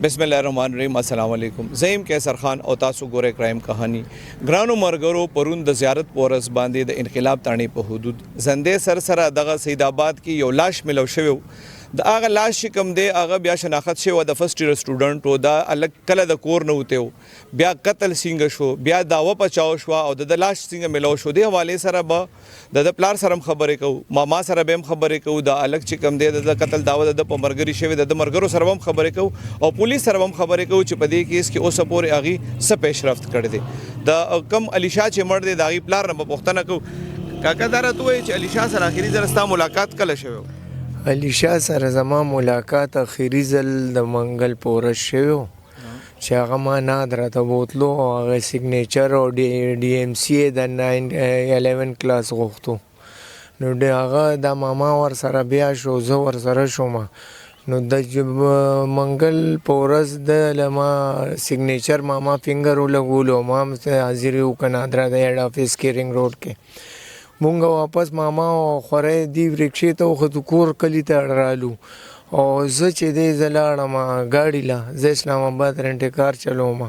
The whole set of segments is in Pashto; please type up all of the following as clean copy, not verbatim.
بسم الله الرحمن الرحیم. السلام علیکم. زیم کیسر خان او تاسو ګوره کرایم کہانی. ګرانو مرګرو پرون د زیارت پورس باندې د انقلاب تاڼې په حدود زندې سر سره دغه سید آباد کې یو لاش ملو شوی د هغه لاش چې کوم دی هغه بیا شناخت شوی د فرست ایئر سټوډنټ و دا الګ کله د کور نه وته بیا قتل څنګه شو بیا داوا پچاو شو او د لاش څنګه ملو شو دی حواله سره به د پلار سره خبرې کو ماما سره به خبرې کو د الګ چې کوم دی د قتل داوا د پمرګری شوی د مرګرو سره هم خبرې کو او پولیس سره هم خبرې کو چې په دې کیس کې اوس پورې اغي څه پیشرفت کړی دی د کم علي شاه چې مړ دی د اغي پلار نه پوښتنه کو کاکا درته وایي چې علي شاه سره اخیری ځل ستا ملاقات کله شوی علي شاه سره زما ملاقات اخیری ځل د منګل پورس شوی چې هغه ما نادره ته بوتلو او هغه سیګنیچر او ډي ایم سی د 11 کلاس غوښتو نو د هغه د ماما ور سره بیا شو زه ور سره شوم نو د منګل پورس د لما سیګنیچر ماما فینګر ولګولو ما حاضر یو کنادره د هډ افیس کیرینګ روډ کې مونږ واپس ماما او خورې دی ورکشې ته خو کور کلی ته رالو او زه چې دی زلاړم گاډی لا زه اسلام آباد رنټ کار چلوم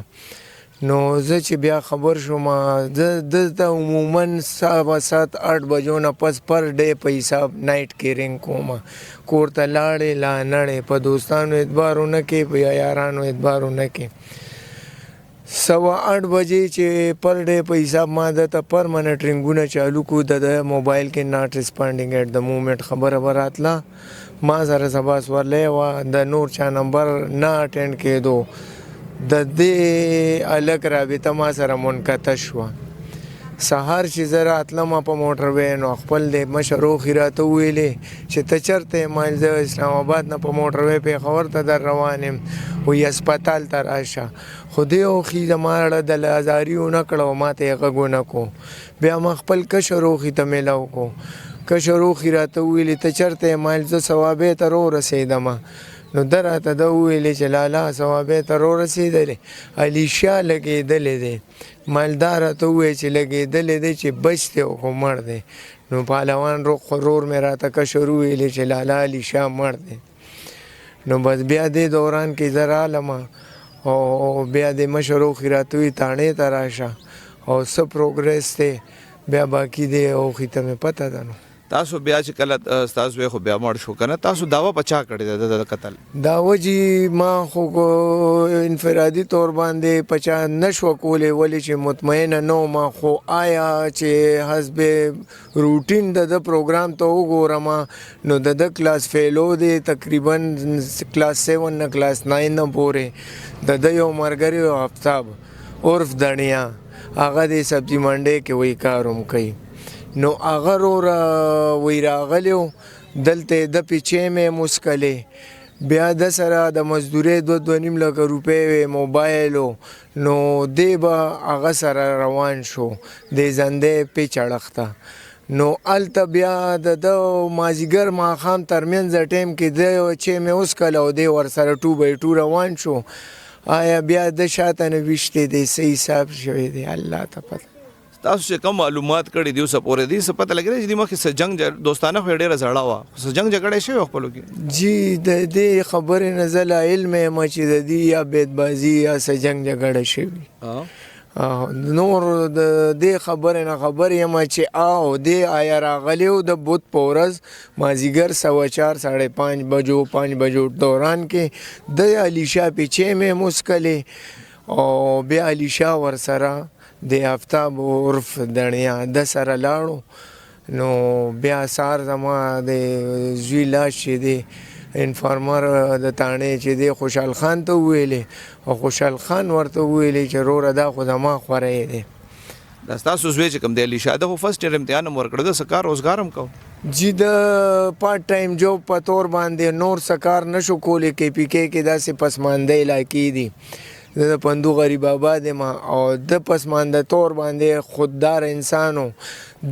نو زه چې بیا خبر شوم د عموما 7-8 بجو نه پس پر ډے په حساب نایټ کیرینګ کوم کور ته لاړې لا نړې په دوستانو اعتبارونه کې په یارانو اعتبارونه کې 8:15 بجې چې پر ډے په حساب ما د ته پرمنټ رنګونه چالو کو د موبایل کې ناٹ ریسپانډینګ ایٹ د مومنت خبره براتله ما سره سبا سوالې و د نور چا نمبر نه اټینډ کېدو د دې الګ رابطه ما سره منقطع شوه سهار چې زه راتلم په موټر وې نو خپل د مشرو خیراته ویلې چې ته چېرته ما زه اسلام آباد نه په موټر وې پېښور ته در روان یم وایي هسپتال ته راشه خو دې اوښي زما اړه د لازاري ونه کړه ما ته یې غږ ونه کو بیا ما خپل کشر اوښي ته میلاو کو کشر اوښي راته ویلې ته چېرته یې ما زه ثوابې ته ورسېدم نو ده راته ده وویلې چې لالا ثوابې ته ورسېدلې علي شاه لګېدلی دی مالدار راته ووایي چې لګېدلی دی چې بچ دی خو مړ دی نو پهلوان رور مې راته کشر وویلې چې لالا علي شاه مړ دی نو بس بیا دې دوران کې زه رالم او بیا د مشر اوښي راته ووایي تاڼې ته راشه او څه پروګرس دی بیا باقي دی اوښي ته مې پته ده نو تاسو بیا چې کله تاسو خو بیا مړ شو کنه تاسو داوا پچا کړی د قتل داوا جی ما خو انفرادي تور باندې پچا نشو کولې ولې چې مطمئن نه ما خو آیا چې حسب روټین د پروګرام ته وګورم نو د کلاس فیلو دی تقریبا کلاس 7 نه کلاس 9 نه پورې د یو مرګري آفتاب عرف دنیا هغه د سبزی منډې کې وی کاروم کوي نو هغه وی راغلیو دلته د پیچې مې مسکلې بیا د سره د مزدورۍ 2.5 لکه روپۍ موبایلو نو دی به هغه سره روان شو د زندې پیچ اړخته نو هلته بیا د مازدیګر ماښام ترمنځ ټایم کې د چې مې وسکله او دی ورسره 2x2 روان شو آیا بیا د شاته نه ویشتې دی څه حساب شوی دی الله ته پته تاسو چې کوم معلومات کړي دی اوس پورې دی څه پته لګی چې مخکې څه جنگ دوستانه خو ډېره زړه وه څه جنگ جګړه شوی خپلو کې جی د دې خبرې نه زه لا علم یم چې د دې یا بیتبازي یا څه جنگ جګړه شوي نور د دې خبرې نه خبر یم چې او دې آیا راغلی و د بت په ورځ مازدیګر 4:30 بجو 5 بجو دوران کې د علي شاه پیچې مې مسکلې او بیا علي شاه ورسره د آفتاب عرف دنیا د سره لاړو نو بیا سار زما د زوی لاش چې دی انفارمر د تاڼې چې دی خوشحال خان ته وویلې او خوشحال خان ورته وویلې چې روره دا خو زما خوری دی دا ستاسو زوی چې کوم دی علي شاه د خو فرست ایئر امتحان هم ورکړه د څه کار روزګار هم کو جی د پارټ ټایم جاب په طور باندې نور څه کار نشو کولی کې پی کې داسې پسمانده علاقې دي د پندو غریب آباد ما او د پسمانده طور باندې خوددار انسانو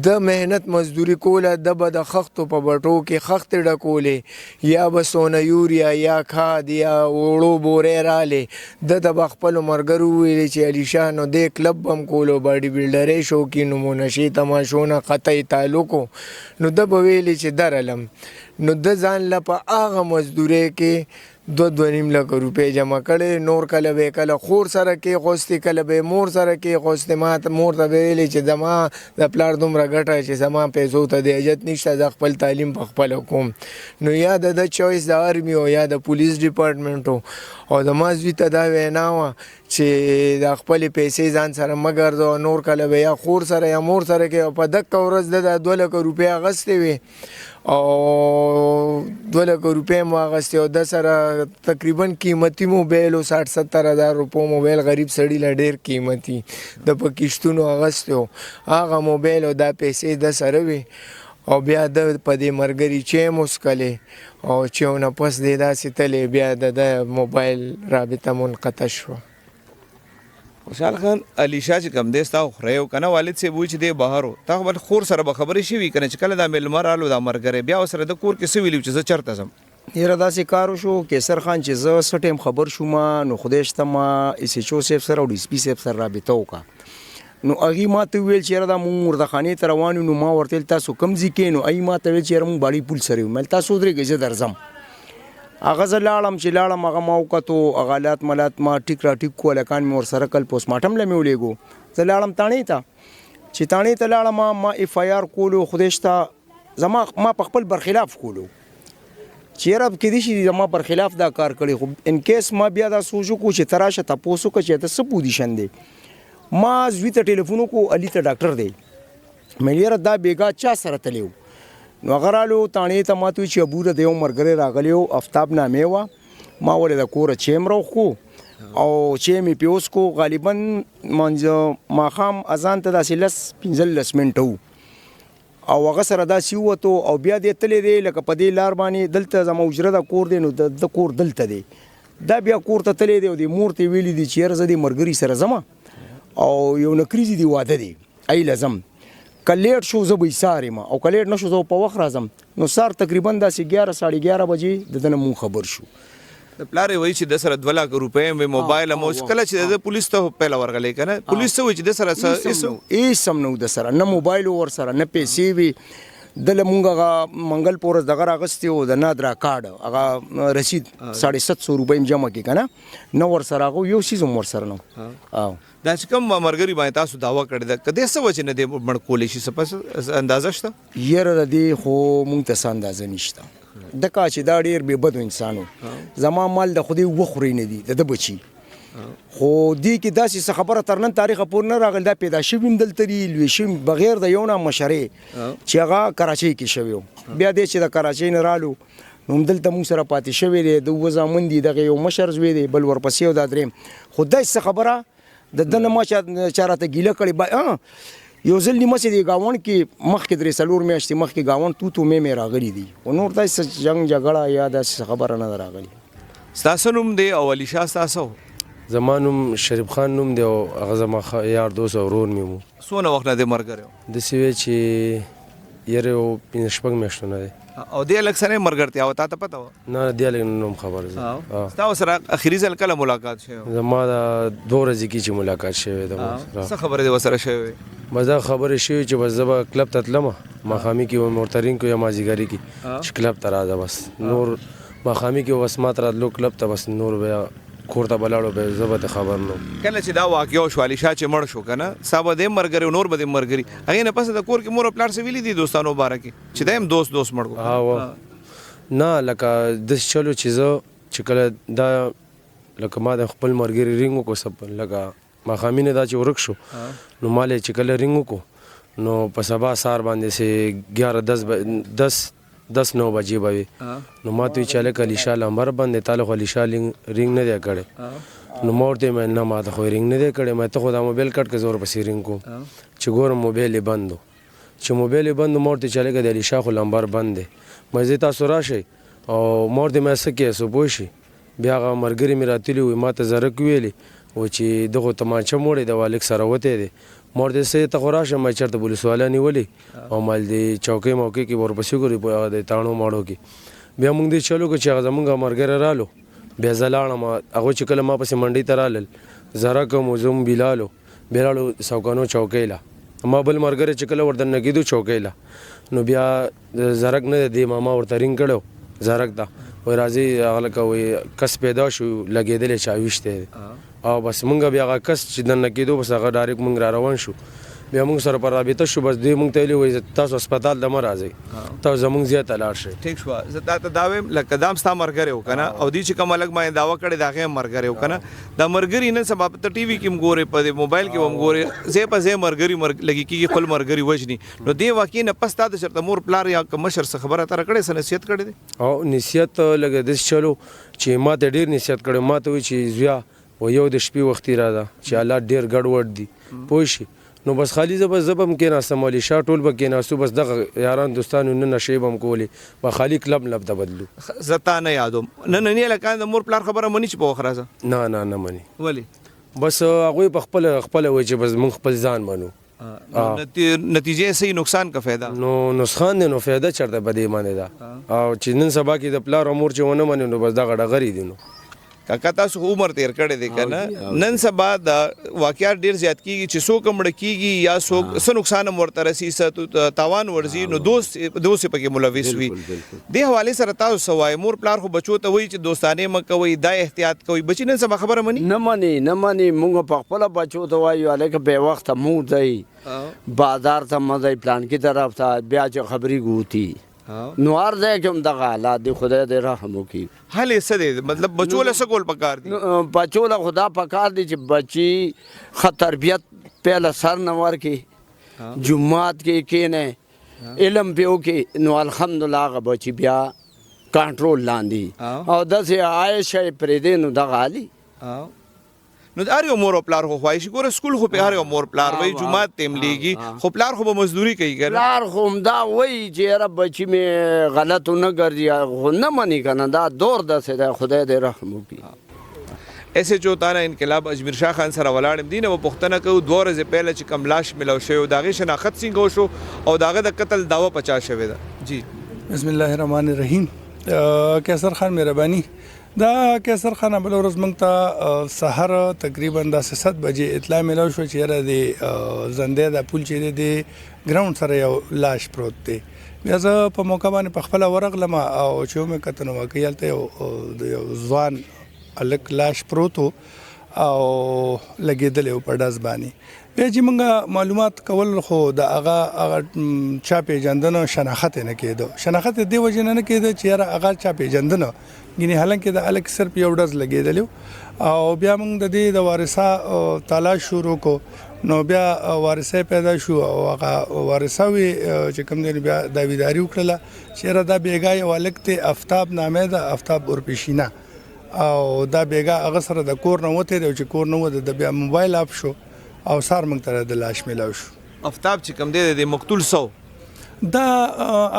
د مهنت مزدوری کوله د به د خښتو په بټو کې خښتې ډکولې یا به سونه یوریا یا کھاد یا اوړو بورې رالې د به خپلو ملګرو وویلې چې علي شاه نو دې کلب هم کولو باډي بلډرۍ شوقین و نشي تماشونه قطعي تعلق نو د به ویلې چې درلم نو د ځان له په هغه مزدورۍ کې 2.5 لک روپۍ جمع کړې. نور کله به کله خور سره کې غوستې کله به مور سره کې غوستې. ما ته مور ته ویلې چې زما د پلار دومره ګټه چې زما پیسو ته د حاجت نشته، د خپل تعلیم په خپله کوم. نو یا د چویس د آرمي او یا د پولیس ډپارټمنټ او د ما زوی ته دا وینا وه چې د خپلې پیسې ځان سره مه ګرځوه. نور کله به یا خور سره یا مور سره کې. په دقه ورځ د 2 لک روپۍ اخیستې وې او 2 لک روپۍ مو اخیستې او د سره تقریبا قیمتي موبایل و 60-70 هزار روپو موبایل غریب سړي له ډېر قیمتي د په کښتونو اخیستی و. هغه موبایل او دا پیسې د سره وې او بیا د په دې ملګري چای مو څښلې او چایونه پس دې داسې تلې بیا د موبایل رابطه منقطع شوه. خوشحال خان علیشا چې کوم دی ستا خورئ او که نه والد صاحب وایي چې دی بهر و، تا خو بل خور سره به خبرې شوي که نه چې کله دا میلمه رالو دا ملګری بیا ورسره د کور کې څه ویلي چې زه چېرته ځم؟ یاره داسې کار وشو کیسر خان چې زه څه ټایم خبر شوم نو خدای شته ما ایس ایچ او صاحب سره او ډي اس پي صاحب سره رابطه وکړه. نو هغې ما ته وویل چې یاره دا مونږ مردخانې ته روان یو. نو ما ورته ویل تاسو کوم ځای کې؟ نو هغې ما ته ویل چې یاره مونږ باړی پول سره یو. مل تاسو ودرېږئ زه درځم. هغه زه لاړم چې لاړم هغه ما وکتو هغه حالات ملات ما ټیک را ټیک کړو. هلکان مې ورسره کل پوسټماټم له مې ولېږو. زه لاړم تاڼې ته چې تاڼې ته لاړم ما اف آی آر کولو. خدای شته زما ما په خپل برخلاف کولو چې یاره کېدای شي زما برخلاف دا کار کړی. خو ان کیس ما بیا دا سوچ وکړو چې ته راشه تپوس وکړه چې ته څه پوزیشن دی. ما زوی ته ټلیفون وکړو علي ته ډاکټر دی. مې یاره دا بیګا چا سره تلی و؟ نو هغه رالو تاڼې ته ما ته وایي چې ابوره د یو ملګری راغلی و افتاب نامې وه. ما ولې د کوره چای م راوښکو او چای مې پې وڅښو. غالبا ماښام اذان ته داسې 10-15 منټه وو او هغه سره داسې ووتو او بیا دې تللی دی لکه په دې لار باندې. دلته زما حجره د کور دی نو د کور دلته دی. دا بیا کور ته تللی دی او د مور ته یې ویلي دي چې یاره زه دې ملګري سره ځمه او یو نکریزې دي واده دی ای لازم که لیټ شو زه به یې سار یم او که لیټ نه شو زه په وخت راځم. نو سار تقریبا داسې 11-11:30 بجې د ده نه مونږ خبر شو. د پلار یې وایي چې د سره 2 لک روپۍ هم وې موبایل هم اوس کله چې د پولیس ته پیله ورغلی که نه پولیس څه وایي چې د سره هېڅ هم نه و د سره نه موبایل و ورسره نه پیسې وې. دله مونږ هغه منګل په ورځ دغه راغستې و د نادرا کارډ هغه رسید 750 روپۍ م جمع کړي که نه نه ورسره هغه یو څیز هم ورسره نه و. دا چې کوم ملګري باندې تاسو دعوه کړې ده که دې څه وجې نه دی مړ کولی شي څه پس اندازه شته؟ یاره د دې خو مونږ ته څه اندازه نشته. دکه چې دا ډېر بې بدو انسان و. زما مال د خدای وخورې نه دي د ده بچي. خو دې کې داسې څه خبره تر نن تاریخه پورې نه راغلی. دا پیدا شوي هم دلته دي لوی شوي بغیر د یو نه مشرې چې هغه کراچۍ کې شوی و. بیا دې چې د کراچۍ نه رالو نو همدلته مونږ سره پاتې شوی دی. د 2 زامن دي دغه یو مشر زوی دی بل ورپسې او دا درېیم. خو داسې څه خبره د ده نه ما چا راته ګیله کړې. یو ځل نیمه چې د ګاونډ کې مخکې 3-4 میاشتې مخکې ګاونډ توتو مې راغلي دي خو نور داسې جنګ جګړه یا داسې خبره نه ده راغلې. ستاسو نوم دی او علیشا ستاسو؟ زما نوم شریف خان نوم دی او هغه زما یار دوست او ورور مې و. څونه وخت نه دی ملګری و؟ داسې وی چې یاره یو 5-6 میاشتو نه دی او دې هلک سره یې ملګرتیا وه تا ته پته وه؟ نه دې هلک نه هم خبر زه. ستا ورسره اخري ځل کله ملاقات شوی؟ زما دا 2 ورځې کې چې ملاقات شوی ده څه خبرې دې ورسره شوې؟ بس دا خبرې شوې چې بس زه به کلب ته تلمه ماښامي کې مورترین کو یا مازدیګري کې چې کلب ته راځه. بس نور ماښامي کې بس ما ته راتلو کلب ته بس نور بیا کور ته به لاړو به زه به ته خبر نه وم. کله چې دا واقعه وشو علیشا چې مړ شو که نه ستا به دې ملګری نور به دې ملګري هغې نه پس د کور کې مور او پلار څه ویلي دي دوستانو باره کې چې دا هم دوست مړ کړو؟ نه لکه داسې چلو چې زه چې کله دا لکه ما د خپل ملګري رینګ وکړو سب لکه ماښامي نه دا چې ورک شو نو ما له چې کله رینګ وکړو نو په سبا سهار باندې سې 11-10-9 بجې به وي. نو ما ته وایي چې هلکه علیشا لمبر باندې تا له خو علیشا رینګ نه دی کړی. نو ما ورته ویل نه ما ته خو رینګ نه دی کړی. ما ته خو دا موبایل کټ که زه ورپسې رینګ کوم چې ګورم موبایل یې بند و. چې موبایل یې بند و ما ورته چې هلکه د علیشا خو لمبر بند دی. ما زه تاسو راشئ او ما ورته ما څه کیسو پوه شي. بیا هغه ملګري مې راتلي وي ما ته زرک ویلې و چې دغه تمانچه موړی د والک سره وتی دی. ما ورته څه ته خو راشه ما چېرته پولیس والا نیولې او مال د چوکۍ موقع کې ورپسې ګوري په د تاڼو ماړو کې. بیا موږ دې چلو که چې هغه زمونږ ملګری رالو بیا زه لاړم هغوی چې کله ما پسې منډۍ ته رالل زرک هم زه هم بلالو بیا لاړو سوکانو چوکۍ له. ما بل ملګری چې کله ورته نګېدو چوکۍ له نو بیا زرک نه دی ما ورته رینګ کړی زرک ته وای راځي هغه لکه وای کس پیدا شو لګېدلی چا ویشتی او بس مونږ بیا هغه کس چې دننه کېدو بس هغه ډایرکټ مونږ را روان شو بیا مونږ سره پر رابطه شو بس دوی مونږ ته ویلي وایي تاسو هسپتال ته مه راځئ تاسو زمونږ ځای ته لاړ شئ ټیک شوه زه تا ته دا وایم لکه دا هم ستا ملګری و که نه او دوی چې کوم هلک باندې دعوه کړې د هغې هم ملګری و که نه دا ملګري نن سبا ته ټي وي کې هم ګورې په دې موبایل کې هم ګورې ځای په ځای ملګري لګي کېږي خپل ملګري وژني نو دې واقعي نه پس تا د چېرته مور پلار یا که مشر څه خبره اتره کړې څه نصیحت کړی دی او نصیحت لکه داسې چلو چې ما ته ډېر نصیحت کړی ما ته وایي چې زویا و یو د شپې وختي را ده چې حالات ډېر ګډوډ دي پوه شي نو بس خالي زه به هم کېناستم علي شاه ټول به کېناستو بس دغه یاران دوستانو نه نشې به هم کولې به خالي کلب لب ته بدلو زه تا نه یادوم ننني هلکان د مور پلار خبره مني چې په وخت راځه نه مني ولې بس هغوی په خپله وایي چې بس موږ خپل ځان منو نتیجې صحیح نقصان کا فایده نو نسخان دی نو فایده چېرته په دې باندې ده او چې نن سبا کې د پلار او مور چې ونه مني نو بس دغه ډغرې دي نو کاکا تاسو عمر تیر کړی دی که نه نن سبا دا واقعات ډېر زیات کېږي چې څوک مړه کېږي یا څوک څه نقصان هم ورته رسي څه تاوان ورځي نو دوست پکې ملوث وي دې حوالې سره تاسو څه وایي مور پلار خو بچو ته وایي چې دوستانې مه کوئ دا احتیاط کوئ بچي نن سبا خبره مني نه مني موږ په خپله بچو ته وایو هلکه بې وخته مو ځئ بازار ته مه ځئ پلانکي طرف ته بیا چې خبرې ګوتي نو هر ځای کې هم دغه حالات دي خدای دې رحم وکړي حل یې څه دی مطلب بچو له څه کول پکار دي بچو له خدا پکار دي چې بچي ښه تربیت پهله سر نه ورکړي جومات کې کښېنئ علم پې وکړي نو الحمدلله هغه بچي بیا کنټرول لاندې او داسې عایش شی پرېږدي نو دغه حالي نو هر یو مور او پلار خو خواهش ګوره سکول خو په هر یو مور پلار وایي جومات ته هم لیږي خو پلار خو به مزدوري کوي که نه پلار خو همدا وایي چې یاره بچي مې غلط ونه ګرځي خو نه مني که نه دا دور داسې دی خدای دې رحم وکړي ایسے جو تانا انقلاب اجمیر شاه خان سره ولاړم دي نه به پوښتنه کوو 2 ورځې پهله چې کوم لاش ملو شوی د هغې شناخت څنګه وشو او د هغه د قتل دعوه په چا شوې ده جی بسم الله الرحمن الرحیم کیسر خان مهرباني دا کیسر خان بل ورځ موږ ته سحر تقریبا د 7 بجې اطلاع ملو شو چې یاره د زندې د پول چې د ګراوند سره یو لاش پروت دی بیا زه په موقع باندې په خپله ورغلم او چې مې کتنه واقعي هلته یو ځوان هلک لاش پروت و او لګېدلی و په ډز باندې بیا چې موږ معلومات کول خو د هغه چا پېژندنه شناخت یې نه کېده شناخت یې دې وجې نه کېده چې یاره هغه چا پېژندنه ګینې حالانکې د هلک صرف یو ډز لګېدلی او بیا موږ د دې د وارثه تلاش شروع کو نو بیا وارثه پیدا شو او هغه وارثه وي چې کوم دی بیا داویداري وکړله چې یاره دا بیګا یو هلک دی افتاب نامې ده افتاب اورپېشینه او دا بیګا هغه سره د کور نه وتی دی چې کور نه وتی د بیا موبایل اپ شو او سار موږ ته د لاش میلاو شو افتاب چې کوم دی د مقتول سو دا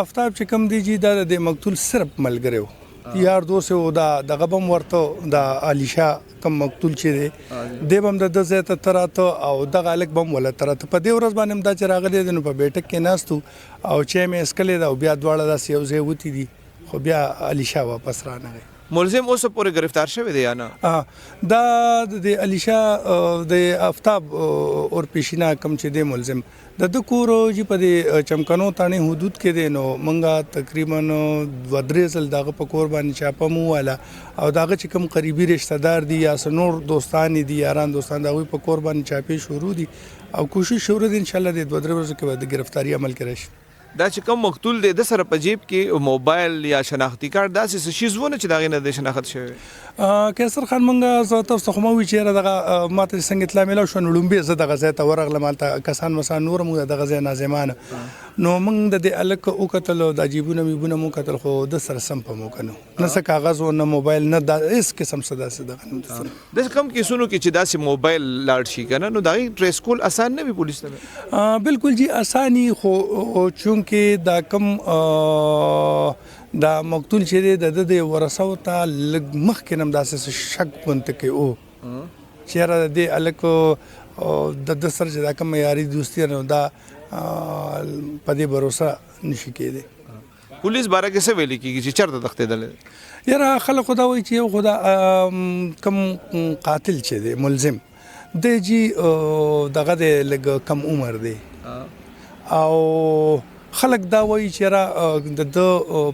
افتاب چې کوم دی جی دا د مقتول صرف ملګری و یار دوست و دا دغه بم ورته د علیشا کم مقتول چې دی دی بم د ځای ته تراته او دغه هلک بم ولا تراته په دې ورځ باندې هم دا چې راغلی دی نو په بیټک کې ناست او چې مې اسکلې ده او بیا دواړه داسې یو ځای وتي دي خو بیا علیشا واپس رانغی ملزم اوس پورې گرفتار شوی دی یا نه دا د علیشا د آفتاب اورپېشینه کم چې دی ملزم د کور چې په دې چمکنو تانې حدود کې دی نو موږ تقریبا 2-3 ځل دغه په کور باندې چاپه مو واله او دغه چې کوم قریبي رشتہ دار دي یا نور دوستان دي یاران دوستان د هغوی په کور باندې چاپې شروع دي او کوشش شروع دي انشاءالله د 2-3 ورځو کې به د گرفتاری عمل کې راشي دا چې کوم مقتول دی د سره په جیب کې موبایل یا شناختی کارت داسې څه شیز ونه چې د هغې نه د شناخت شوی کیسر خان موږ زه تاسو خو مه وي چې یاره دغه ما ته څنګه اطلاع میلاو شوه نو لومبې زه دغه ځای ته ورغلم هلته کسان مسان نور موږ دغه ځای ناظمانه نو موږ د دې هلک وکتل دا جیبونه میبونه مو کتل خو د سره سم په موقع نه څه کاغذ و نه موبایل نه هېڅ قسم څه داسې دغه نه داسې کم کیسونو کې چې داسې موبایل لاړ شي که نه نو د هغې ټریس کول اسان نه وي پولیس ته بالکل جی اساني خو چونکې دا کم دا مقتول چې دی د ورثو ته لږ مخکې هم داسې شک غونته کوي او چې یاره د دې هلک د ده سره چې دا کوم معیاري دوستي نو دا په دې بروسه نشي کېدی پولیس باره کې څه ویلي کېږي چې چېرته تښتېدلی یاره خلک خو دا وایي چې یو خو دا کم قاتل چې دی ملزم دی جی دغه دی لږ کم عمر دی او خلک دا وایي چې را د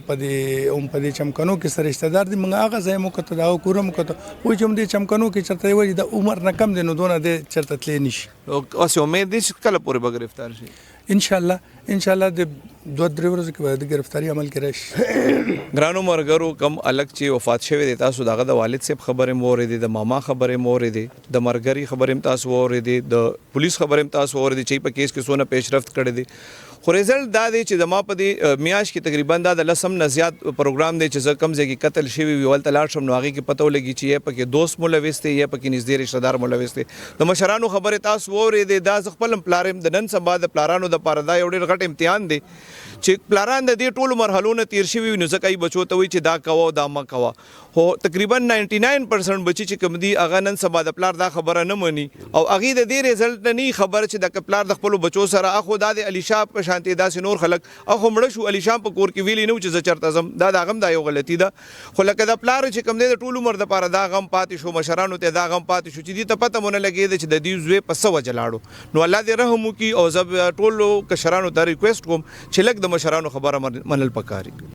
په دې چمکنو کې سره رشتہ دار دي موږ هغه ځای مو کته دا کورم کته وایي چې دې چمکنو کې چرته وایي د عمر نه کم دی نو دونه دې چرته تللی نشي اوس امید دي چې کله پورې به گرفتار شي ان شاء الله د 2-3 ورځې کې به د گرفتاری عمل کې راشي. ګرانو مرګرو کم الګ چې وفات شوی دی تاسو دغه د والد صاحب خبره مو اوریدې د ماما خبره مو اوریدې د مرګري خبره تاسو اوریدې د پولیس خبره تاسو اوریدې چې په کیس کې سونه پیشرفت کړی دی خو ریزلټ دا دی چې زما په دې میاش کې تقریبا دا د لسم نه زیات پروګرام دی چې زه کم ځای کې قتل شوی وي ولته لاړ شم نو هغې کې پته ولګي چې یا پکې دوست ملوث دی یا پکې نږدې رشته دار ملوث دی د مشرانو خبرې تاسو واورېدې دا زه خپل پلار یم د نن سبا د پلارانو دپاره دا یو ډېر غټ امتحان دی چې پلاران د دې ټولو مرحلو نه تیر شوي وي نو ځکه یې بچو ته وایي چې دا کوه دا مه کوه خو تقریبا 99% بچي چې کوم دي هغه نن سبا د پلار دا خبره نه مني او هغې د دې ریزلټ نه نه خبر چې د پلار د خپلو بچو سره اخو دا د علي شاه په شانتې داسې نور خلک اخو مړه شو علي شاه په کور کې ویلي نه و چې زه چېرته ځم دا د هغه هم دا یو غلطي ده خو لکه د پلار چې کوم دی د ټول عمر دپاره دا غم پاتې شو مشرانو ته دا غم پاتې شو چې دې ته پته مو نه لګېده چې د دې زوی په څه وجه لاړو نو الله دې رحم وکړي او زه ټولو کشرانو ته ریکویسټ کوم چې لږ د مشرانو خبره منل پکاري.